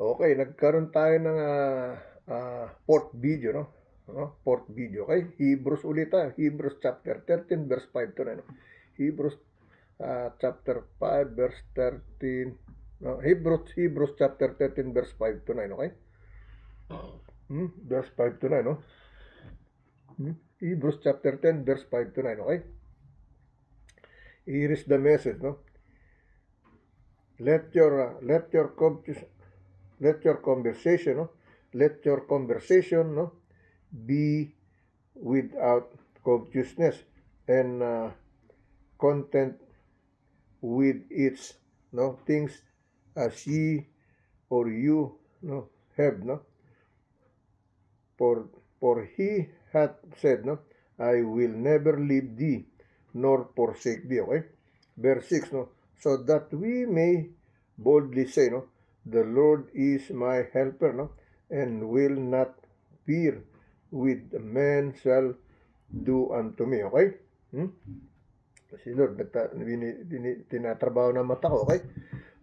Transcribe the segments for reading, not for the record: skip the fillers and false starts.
Okay, nagkaroon tayo ng fourth video, no? Fourth video, okay? Hebrews ulit tayo. Hebrews chapter 13, verse 5 to 9. No? Hebrews chapter 5, verse 13. No? Hebrews chapter 13, verse 5 to 9, okay? Verse 5 to 9, no? Hebrews chapter 10, verse 5 to 9, okay? Here is the message, no? Let your conversation, no? Let your conversation, no, be without covetousness and content with its, no, things as ye or you, no, have, no. For he hath said, no, I will never leave thee nor forsake thee. Okay? Verse 6, no, so that we may boldly say, no, the Lord is my helper, no, and will not fear with man shall do unto me. Okay? Si Lord, tinatrabaho na mata ko. Okay?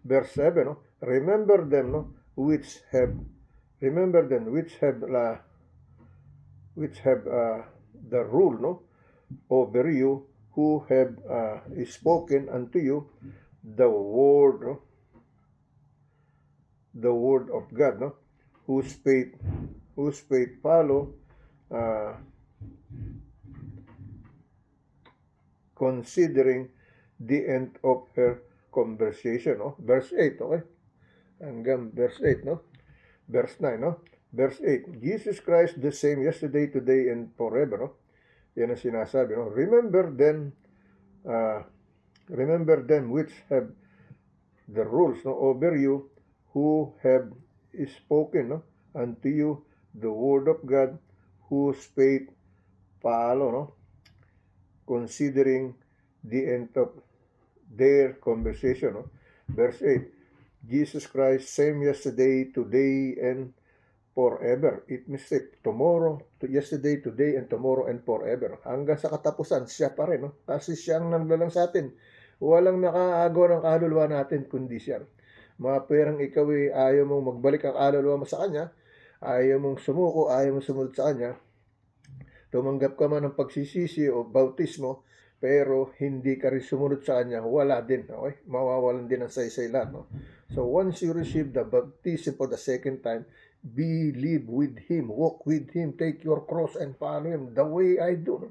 Verse 7, no, remember them, no, which have the rule, no, over you, who have spoken unto you the word, no, the word of God, no, whose faith follow, considering the end of her conversation, no. Verse 8, okay? Hanggang verse 8, no? Verse 9, no? Verse 8, Jesus Christ the same yesterday, today, and forever, no? Yan ang sinasabi, no? Remember them which have the rules, no, over you, who have spoken, no, unto you the word of God, whose faith follow, no, considering the end of their conversation, no? Verse 8, Jesus Christ same yesterday, today, and forever. It means tomorrow, yesterday, today, and tomorrow, and forever. Hanggang sa katapusan, siya pa rin, no? Kasi siya ang naglalang sa atin. Walang nakaagaw ng kaluluwa natin, kundi siya. Mga perang ikaw ayaw mong magbalik ang kaluluwa mo sa Kanya, ayaw mong sumuko, ayaw mong sumunod sa Kanya, tumanggap ka man ng pagsisisi o bautismo, pero hindi ka rin sumunod sa Kanya, wala din, okay? Mawawalan din ang saysay lahat, no? So once you receive the baptism for the second time, believe with Him, walk with Him, take your cross and follow Him the way I do, no?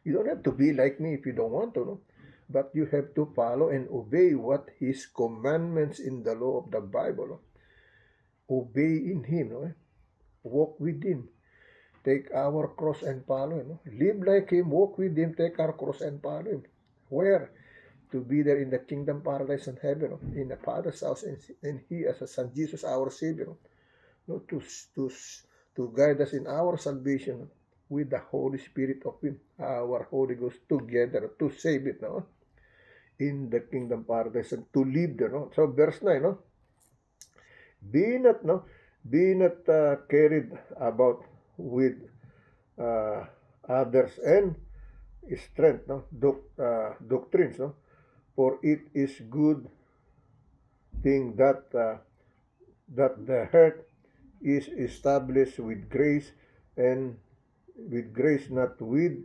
You don't have to be like me if you don't want to, no? But you have to follow and obey what His commandments in the law of the Bible, no? Obey in Him, no? Walk with Him. Take our cross and follow Him. No? Live like Him, walk with Him, take our cross and follow Him. Where? To be there in the kingdom, paradise, and heaven, no? In the Father's house, and He as a Son, Jesus our Savior, no? To guide us in our salvation, no? With the Holy Spirit of Him, our Holy Ghost, together to save it, no? In the kingdom, paradise, and to live there, no? So verse 9, no? Be not carried about with others and strength, no, doctrines, no, for it is good thing that the heart is established with grace, and with grace, not with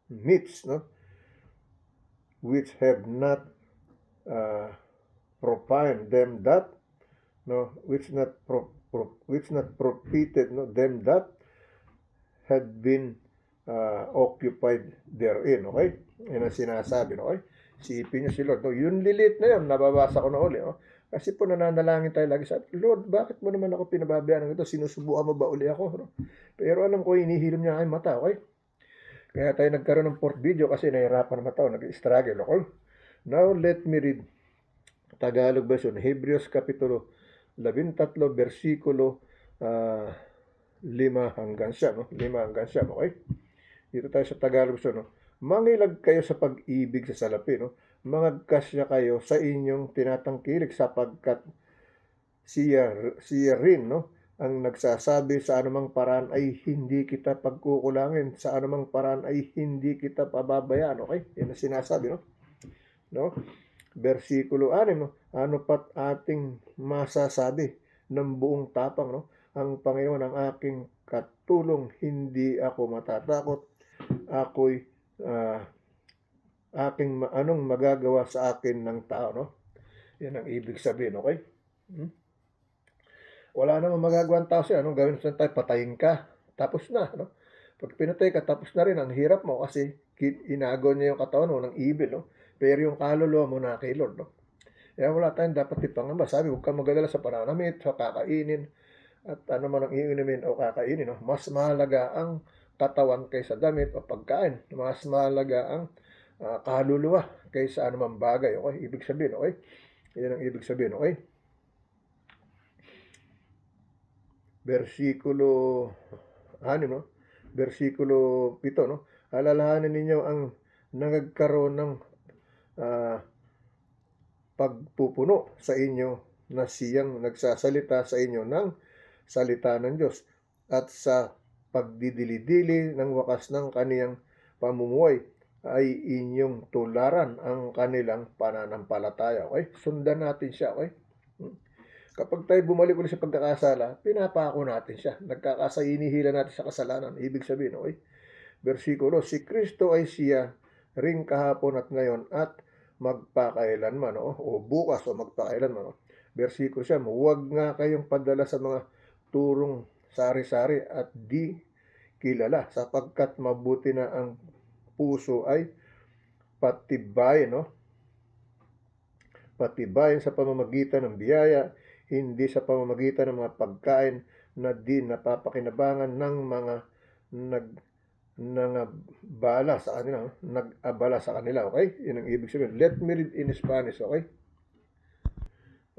meats, no, which have not profaned them that, no, which not profited, no, them that had been occupied therein. Okay? Yan ang sinasabi, no? Okay? Sipin niyo si Lord. No? Yung lilit na yun, nababasa ko na uli. Oh? Kasi po nananalangin tayo lagi. Sabi, Lord, bakit mo naman ako pinababayaan ng ito? Sinusubukan mo ba uli ako? No? Pero alam ko, inihilim niya ang mata. Okay? Kaya tayo nagkaroon ng fourth video kasi nahirapan naman tayo. Nag-struggle. Okay? Now, let me read Tagalog version. Hebrews Kapitulo 13, versikulo 5 hanggang 7, no? 5 hanggang 7, okay? Dito tayo sa Tagalog version, no? Mangilag kayo sa pag-ibig sa salapi, no? Mangagkasya kayo sa inyong tinatangkilik, sapagkat siya rin, no, ang nagsasabi, sa anumang paraan ay hindi kita pagkukulangin, sa anumang paraan ay hindi kita pababayaan, okay? Yan ang sinasabi, no? no? Versikulo 6, no? Ano pat ating masasabi ng buong tapang, no? Ang Panginoon ang aking katulong, hindi ako matatakot. Ako'y anong magagawa sa akin ng tao, no? Yan ang ibig sabihin, okay? Wala namang magagawa ang tao sa'yo. Anong gawin sa tayo? Patayin ka. Tapos na, no? Pag pinatay ka, tapos na rin. Ang hirap mo kasi inago niya yung katawan mo ng evil, no? Pero yung kaluluwa mo na kay Lord, no? Kaya wala tayong dapat ipangamba. Sabi, huwag kang magalala sa pananamit, sa kakainin, at ano man ang iinumin o kakainin, no? Mas mahalaga ang katawan kaysa damit o pagkain. Mas mahalaga ang kaluluwa kaysa anumang bagay, okay? Ibig sabihin, okay? Yan ang ibig sabihin, okay? Versikulo 6, no? Versikulo 7, no? Alalahanin ninyo ang nagkaroon ng pagpupuno sa inyo na siyang nagsasalita sa inyo ng salita ng Diyos at sa pagdidili-dili ng wakas ng kaniyang pamumuhay ay inyong tularan ang kanilang pananampalataya. Okay? Sundan natin siya. Okay? Kapag tayo bumalik ulit sa pagkakasala, pinapako natin siya. Nagkakasainihila natin sa kasalanan. Ibig sabihin, okay? Versikulo, si Kristo ay siya ring kahapon at ngayon at magpakailanman, o bukas o magpakailanman. Versikulo siya, huwag nga kayong padala sa mga turong sari-sari at di kilala, sapagkat mabuti na ang puso ay patibayin, no? Patibayin sa pamamagitan ng biyaya, hindi sa pamamagitan ng mga pagkain na di napapakinabangan ng mga nag-abala sa kanila, okay? Yun ang ibig sabihin. Let me read in Spanish, okay?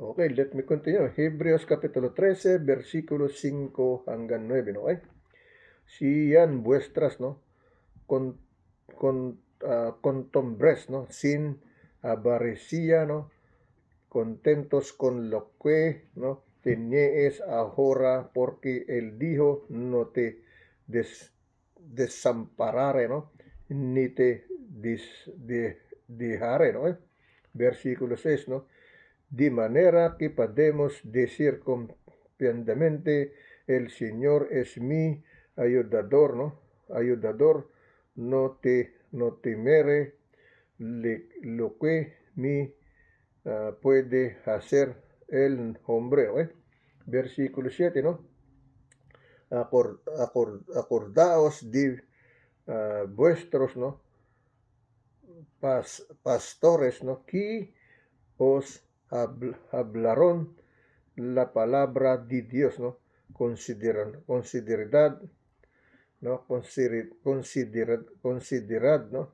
Okay, let me continue. Hebreos Kapitulo 13, versikulo 5 hanggang 9, okay? Siyan vuestras, no? Contombres, no? Sin avaricia, no? Contentos con lo que, no? Teníes ahora, porque él dijo, no te desamparare, no? Ni te dejaré, ¿no? Versículo 6, ¿no? De manera que podemos decir confiadamente, el Señor es mi ayudador, ¿no? Ayudador, no temeré lo que me puede hacer el hombre, ¿no? Versículo 7, ¿no? Acordaos de vuestros, ¿no? Pastores, ¿no? Que os hablaron la palabra de Dios, ¿no? Considerad, ¿no? Considerad, ¿no?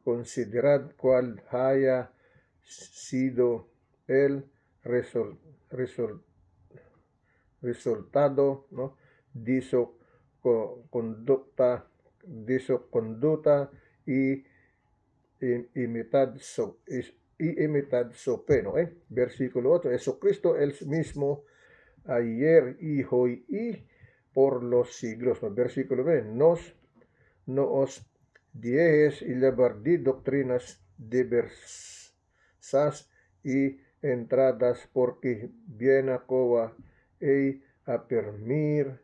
Considerad cuál haya sido el resultado, ¿no? de su conducta y imitad su fe, ¿no? Versículo 8, Jesucristo el mismo ayer y hoy y por los siglos, ¿no? Versículo 9, no os diejes y llevar de doctrinas diversas y entradas, porque bien acoba a permir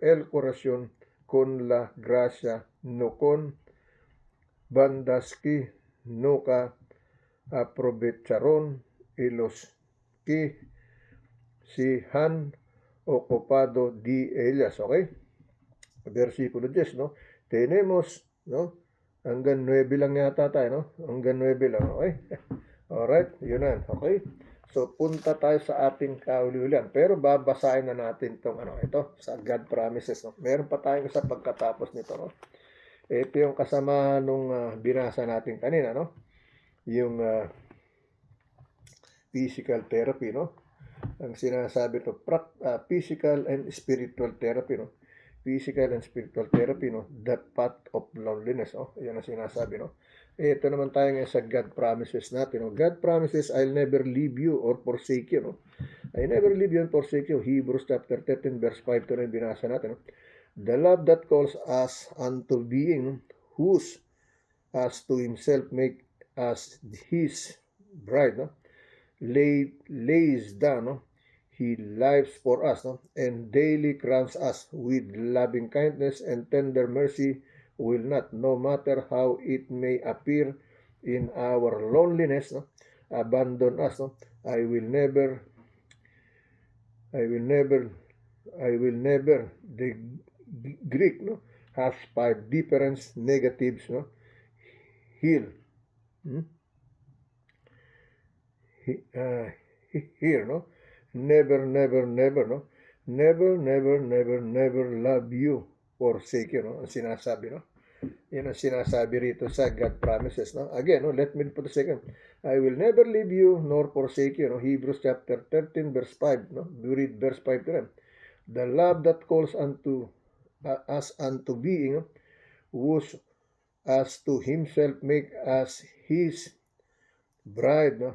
el corazón con la gracia, no con bandas que nunca aprovecharon y los que se han ocupado de ellas, ¿ok? Versículo 10, ¿no? Tenemos, ¿no? Hanggang 9 lang yata tayo, no? Hanggang 9 lang, okay? Alright, yun na, okay? So, punta tayo sa ating kauli-ulian. Pero babasahin na natin itong ito, sa God Promises, no? Meron pa tayong sa pagkatapos nito, no? Ito yung kasama nung binasa natin kanina, no? Yung physical therapy, no? Ang sinasabi to, physical and spiritual therapy, no? Physical and spiritual therapy, no? The path of loneliness, oh. Yan ang sinasabi, no? Ito naman tayo ngayon sa God promises natin, no? God promises, I'll never leave you or forsake you, no? I never leave you and forsake you. Hebrews chapter 13, verse 5 to 9, binasa natin, no? The love that calls us unto being whose as to himself, make us his bride, no? Lays down, no? He lives for us, no? And daily crowns us with loving kindness and tender mercy, will not, no matter how it may appear in our loneliness, no? Abandon us, no? I will never, I will never, I will never. The Greek, no, has five different negatives, no? Heal. Hmm? Here, no? Never, never, never, no? Never, never, never, never love you, forsake you, no? Ang sinasabi, no? Yan ang sinasabi rito sa God promises, no? Again, no? Let me put a second. I will never leave you nor forsake you, no? Hebrews chapter 13, verse 5, no? We read verse 5 to them. The love that calls unto us unto being, no? Whose as to himself make us his bride, no?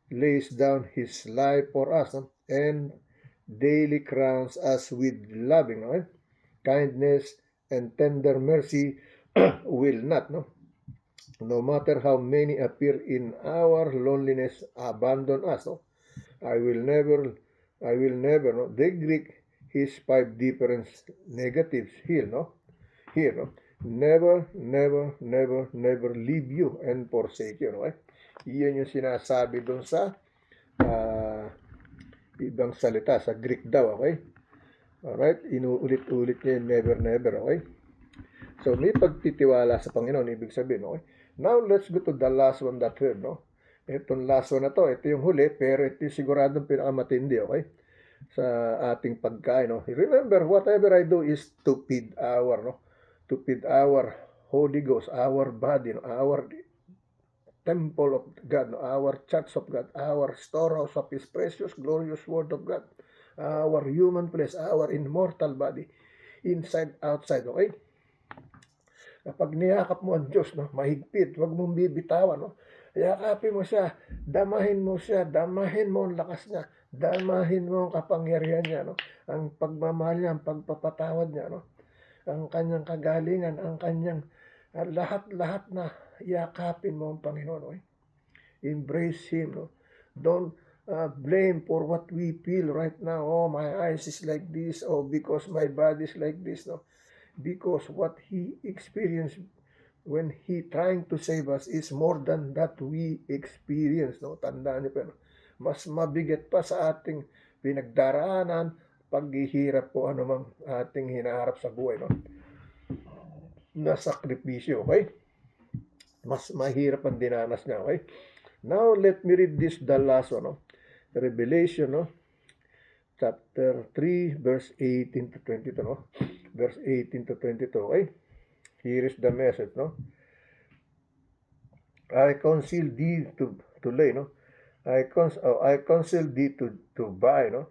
Lays down his life for us, no? And daily crowns us with loving, no? Kindness and tender mercy, will not, no matter how many appear in our loneliness, abandon us, no? I will never, I will never, no? The Greek, his five different negatives here, no? Here, no? Never, never, never, never leave you and forsake you, no? Iyan yung sinasabi doon sa ibang salita, sa Greek daw, okay? Alright, inuulit-ulit niya yung never, never, okay? So, may pagtitiwala sa Panginoon, ibig sabihin, okay? Now, let's go to the last one that heard, no? Itong last one na to, ito yung huli, pero ito yung siguradong pinakamatindi, okay? Sa ating pagkain, no? Remember, whatever I do is to feed our, no? To feed our Holy Ghost, our body, no? Our temple of God, no? Our church of God, our storehouse of His precious, glorious Word of God, our human flesh, our immortal body, inside, outside, okay? Kapag niyakap mo ang Diyos, no, mahigpit, huwag mong bibitawan, no? Yakapin mo siya, damahin mo siya, damahin mo ang lakas niya, damahin mo ang kapangyarihan niya, no? Ang pagmamahal niya, ang pagpapatawad niya, no? Ang kanyang kagalingan, ang kanyang lahat-lahat na yakapin mo ang Panginoon, no? Embrace Him, no? Don't blame for what we feel right now. Oh, my eyes is like this, oh, because my body is like this, no? Because what He experienced when He trying to save us is more than that we experience, no? Tandaan niyo pa, no? Mas mabigat pa sa ating pinagdaraanan, paghihirap po anumang ating hinaharap sa buhay, no? Na sakripisyo, okay? Mas mahirap ang dinanas niya, okay? Now, let me read this, the last one, no? Revelation, no? Chapter 3, verse 18 to 22, no? Verse 18 to 22, okay? Here is the message, no? I counsel thee to lay, no? I counsel thee to buy, no?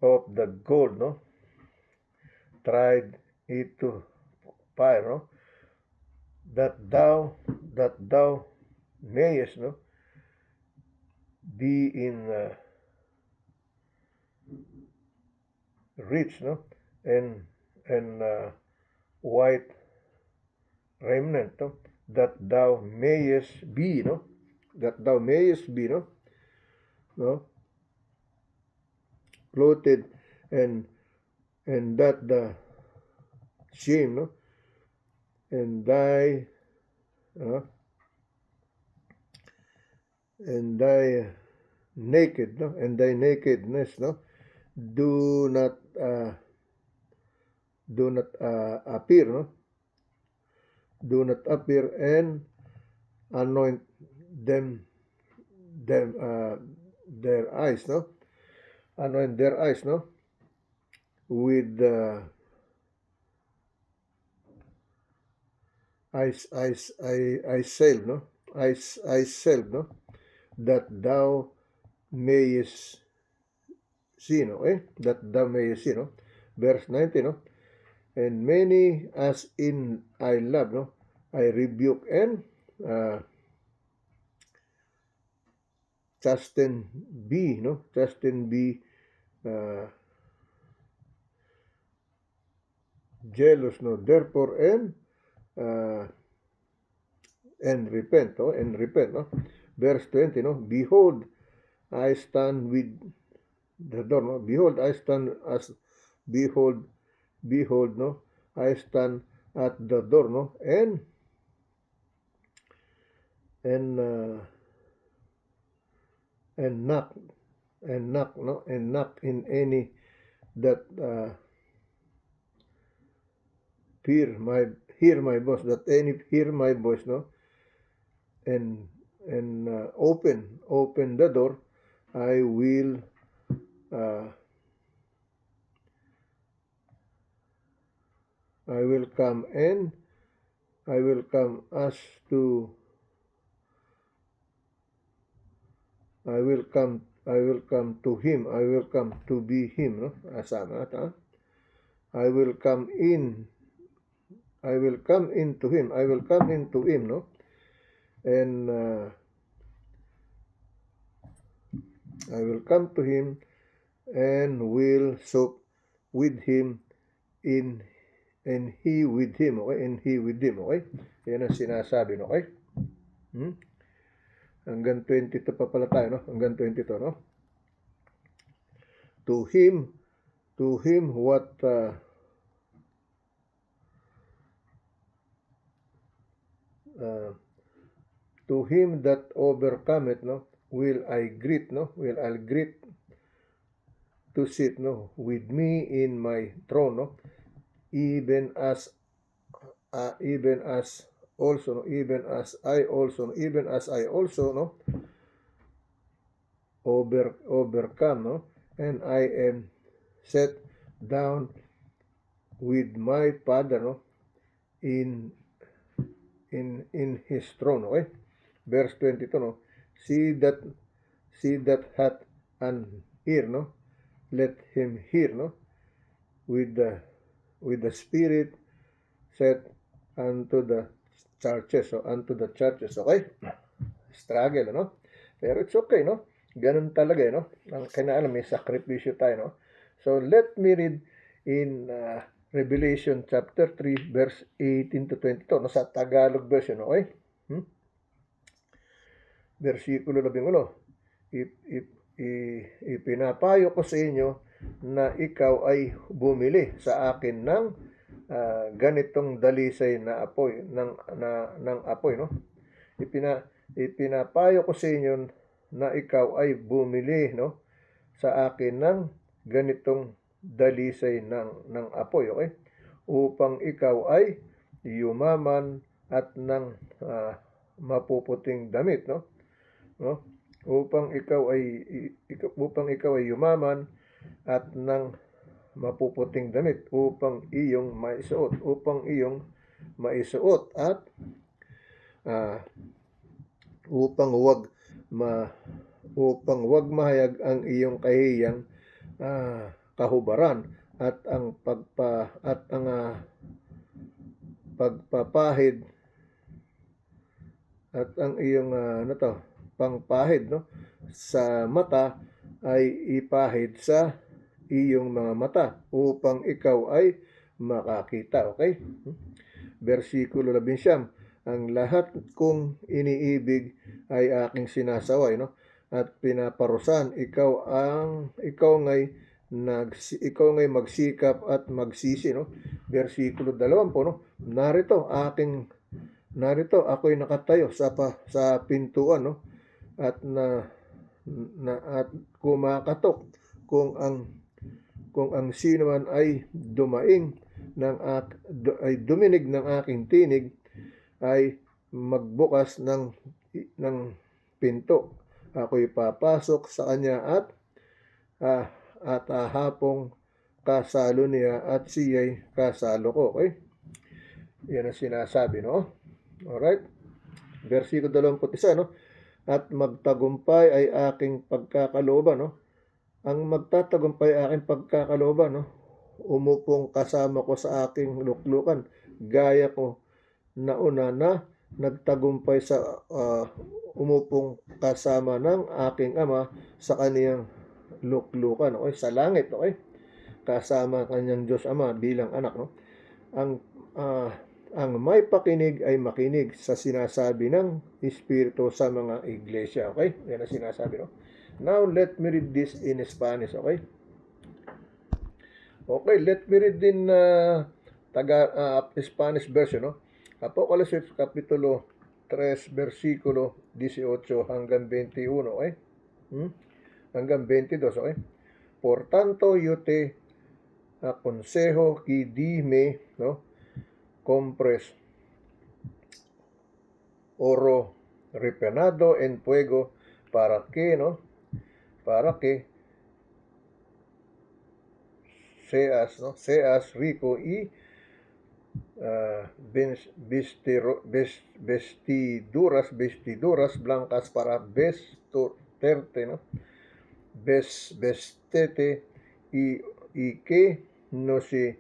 Of the gold, no? Tried it to fire, no? That thou mayest, no? Be in rich, no? And white remnant, no? That thou mayest be, no? That thou mayest be, no? No? Clothed and that the shame, no? And thy naked, no? And thy nakedness, no? Do not appear, no? Do not appear and anoint them their eyes, no? Anoint their eyes, no? With I salve, no? I salve, no? That thou mayest see, no? That thou mayest see, no? Verse 19, no? And many as in I love, no? I rebuke and chasten be, no? Chasten be jealous, no? Therefore, and and repent, no? Verse 20, no? Behold, I stand with the door, no? Behold, no? I stand at the door, no? And knock, no? And knock in any that hear my voice, that any hear my voice, no? And open the door, I will come and I will come as to I will come to him, I will come to be him, no? Asama ta. I will come into him, no? And I will come to him and will sup with him and he with him, okay? And he with him, okay? Yan ang sinasabi, no? Okay? Hanggang 22 pa pala tayo, no? Hanggang 22, no? To him what to him that overcometh, no? Will I greet, no? Will I greet to sit, no? With me in my throne, no? Even as I also, no? Overcome, no? And I am set down with my Father, no? In his throne, okay? Verse 22, no? See that hath an ear, no? Let him hear, no? With the Spirit said unto the churches, okay? Struggle, no? Pero it's okay, no? Ganun talaga, no? Ang kinaalam, may sakripisyo tayo, no? So, let me read in Revelation chapter 3, verse 18 to 22, no? Sa Tagalog version, okay? Versikulo 11, ipinapayo ko sa inyo na ikaw ay bumili sa akin ng ganitong dalisay na apoy, ng apoy, no? Ipinapayo ko sa inyo na ikaw ay bumili, no? Sa akin ng ganitong dalisay ng apoy, okay? Upang ikaw ay yumaman at ng mapuputing damit, no? Upang ikaw ay yumaman at ng mapuputing damit, upang iyong maisuot at upang wag mahayag ang iyong kahiyang kahubaran at ang pagpapahid at ang iyong pangpahid, no? Sa mata ay ipahid sa iyong mga mata upang ikaw ay makakita, okay? Versikulo 11, ang lahat kong iniibig ay aking sinasaway, no? At pinaparusahan ikaw ngay magsikap at magsisi, no? Versikulo 20, no? Narito ako'y nakatayo sa pintuan, no? At kumakatok kung ang sino man ay duminig ng aking tinig ay magbukas ng pinto. Ako'y papasok sa kanya at hapong kasalo niya at siya'y kasalo ko. Okay? Yan ang sinasabi, no? Alright? Versikulo 21, no? At magtagumpay ay aking pagkakalooban, no? Ang magtatagumpay ay aking pagkakalooban, no? Umupong kasama ko sa aking luklukan, gaya ko nauna na nagtagumpay sa umupong kasama ng aking ama sa kaniyang luklukan, okay? Sa langit, okay? Kasama kanyang Diyos Ama bilang anak, no? Ang ang may pakinig ay makinig sa sinasabi ng Espiritu sa mga iglesia. Okay? Yan ang sinasabi, no? Now, let me read this in Spanish, okay? Okay, let me read din Spanish version, no? Apocalypse Kapitulo 3, versikulo 18 hanggang 21, okay? Hanggang 22, okay? Por tanto, yo te aconsejo que dime, no? Compres oro refinado en fuego para que, ¿no? Para que seas rico y vestiduras blancas para vestirte, ¿no? Vestete y que no se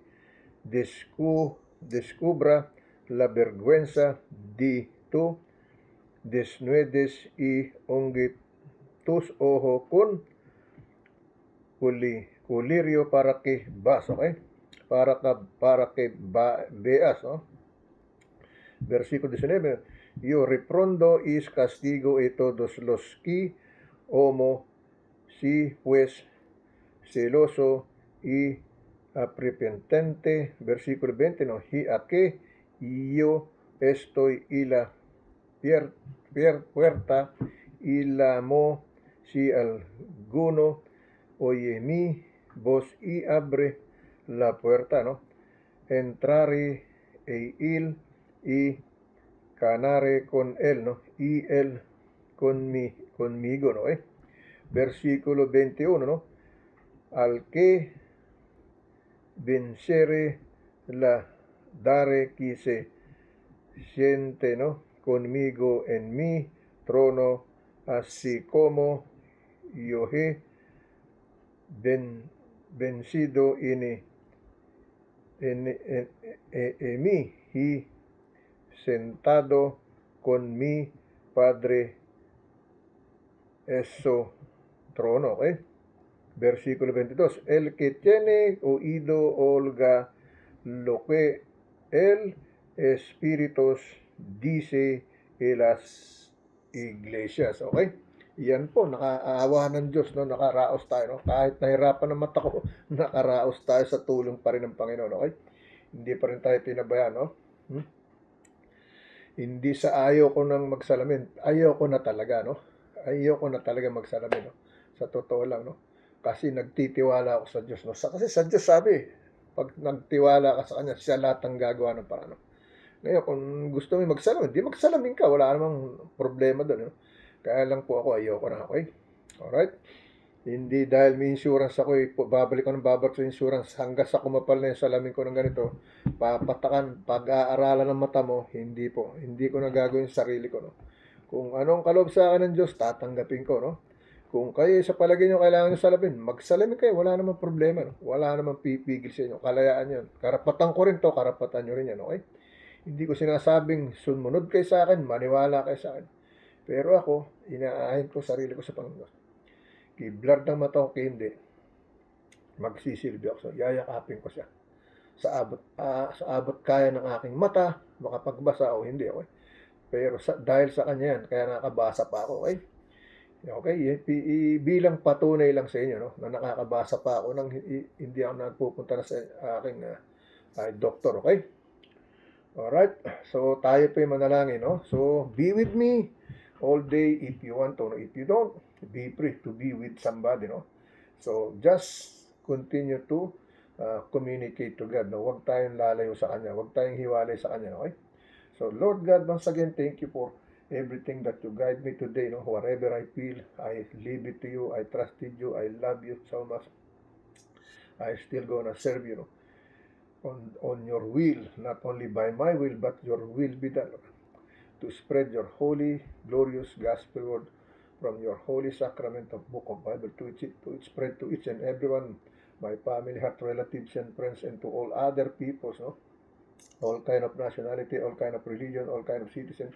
descubra la vergüenza de tu desnudes y unge tus ojos con colirio para que vas, okay? Para que veas, ¿no? Versículo 19. Yo reprondo y castigo a todos los que homo, si pues celoso y arrepentente. Versículo 20, no, y a que yo estoy y la puerta y la amo, si alguno oye mi voz y abre la puerta, ¿no? Entraré él y canaré con él, ¿no? Y él conmigo, ¿no? Versículo 21, ¿no? Al que vencere la daré que se siente, ¿no? Conmigo en mi trono, así como yo he vencido en mí y sentado con mi Padre eso trono. Versículo 22. El que tiene oído oiga lo que el Espíritu dice en las iglesias. Okay? Yan po, nakaawa ng Diyos, no? Nakaraos tayo, no? Kahit nahirapan ng mata ko, nakaraos tayo sa tulong pa rin ng Panginoon, okay? Hindi pa rin tayo pinabayaan, no? Hindi sa ayaw ko nang magsalamin, ayaw ko na talaga, no? Ayaw ko na talaga magsalamin, no? Sa totoo lang, no? Kasi nagtitiwala ako sa Diyos, no? Kasi sa Diyos sabi, pag nagtiwala ka sa Kanya, siya lahat ang gagawa ng paraan, no? Ngayon, kung gusto mo magsalamin, di magsalamin ka, wala namang problema doon, no? Kaya lang po ako, ayoko na, okay? Alright? Hindi dahil may insurance ako, babalik ko ng babalik sa insurance hanggang sa kumapal na yung salamin ko ng ganito, papatakan, pag-aaralan ng mata mo, hindi po. Hindi ko na gagawin sa sarili ko, no? Kung anong kaloob sa akin ng Diyos, tatanggapin ko, no? Kung kayo sa palagay nyo kailangan nyo salamin, magsalamin kayo, wala namang problema, no? Wala namang pipigil sa inyo, kalayaan yan. Karapatan ko rin to, karapatan nyo rin yan, okay? Hindi ko sinasabing sumunod kayo sa akin, maniwala kayo sa akin. Pero ako, inaahin ko sarili ko sa Panginoon. Kiblard ng mata ko, hindi. Magsisilbi ako. So, yayakapin ko siya. Sa abot kaya ng aking mata, makapagbasa o hindi, okay? Pero dahil sa kanya yan, kaya nakabasa pa ako, okay? Okay, bilang patunay lang sa inyo, no, na nakakabasa pa ako nang hindi ako nagpupunta na sa aking doktor, okay? Alright, so tayo po yung manalangin, no? So, be with me all day if you want to, no? If you don't, be free to be with somebody, no? So, just continue to communicate to God, no? Huwag tayong lalayo sa Kanya, huwag tayong hiwalay sa Kanya, okay? So, Lord God, once again, thank you for everything that you guide me today, no? Whatever I feel, I leave it to you, I trusted you, I love you so much. I still gonna serve you, no? On your will, not only by my will, but your will be done, to spread your holy, glorious gospel word from your holy sacrament of book of Bible to spread to each and everyone, my family, heart, relatives, and friends, and to all other peoples, no? All kind of nationality, all kind of religion, all kind of citizens,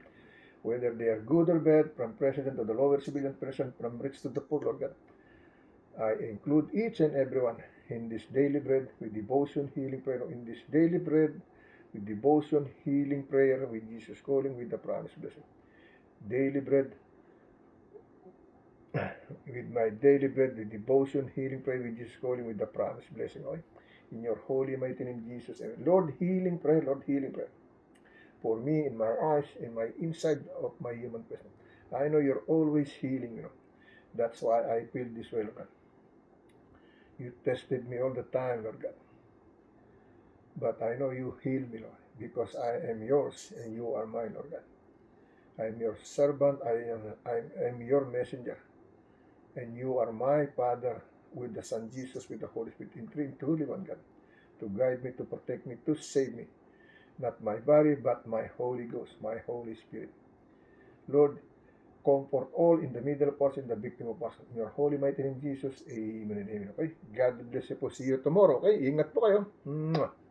whether they are good or bad, from president to the lower civilian person, from rich to the poor, Lord God. I include each and everyone in this daily bread with devotion, healing, prayer, in this daily bread with devotion, healing prayer, with Jesus calling, with the promised blessing. Daily bread, with my daily bread, with devotion, healing prayer, with Jesus calling, with the promised blessing. Okay? In your holy mighty name, Jesus. And Lord, healing prayer, Lord, healing prayer. For me, in my eyes, in my inside of my human person. I know you're always healing, That's why I feel this way, Lord God. You tested me all the time, Lord God. But I know you heal me, Lord, because I am yours and you are mine, Lord God. I am your servant, I am your messenger, and you are my Father with the Son Jesus, with the Holy Spirit, in three, truly one God, to guide me, to protect me, to save me. Not my body, but my Holy Ghost, my Holy Spirit. Lord, comfort all in the middle portion, the victim of us. In your holy mighty name, Jesus, amen and amen. Okay? God bless you po. See you tomorrow. Okay? Ingat po kayo. Mwah.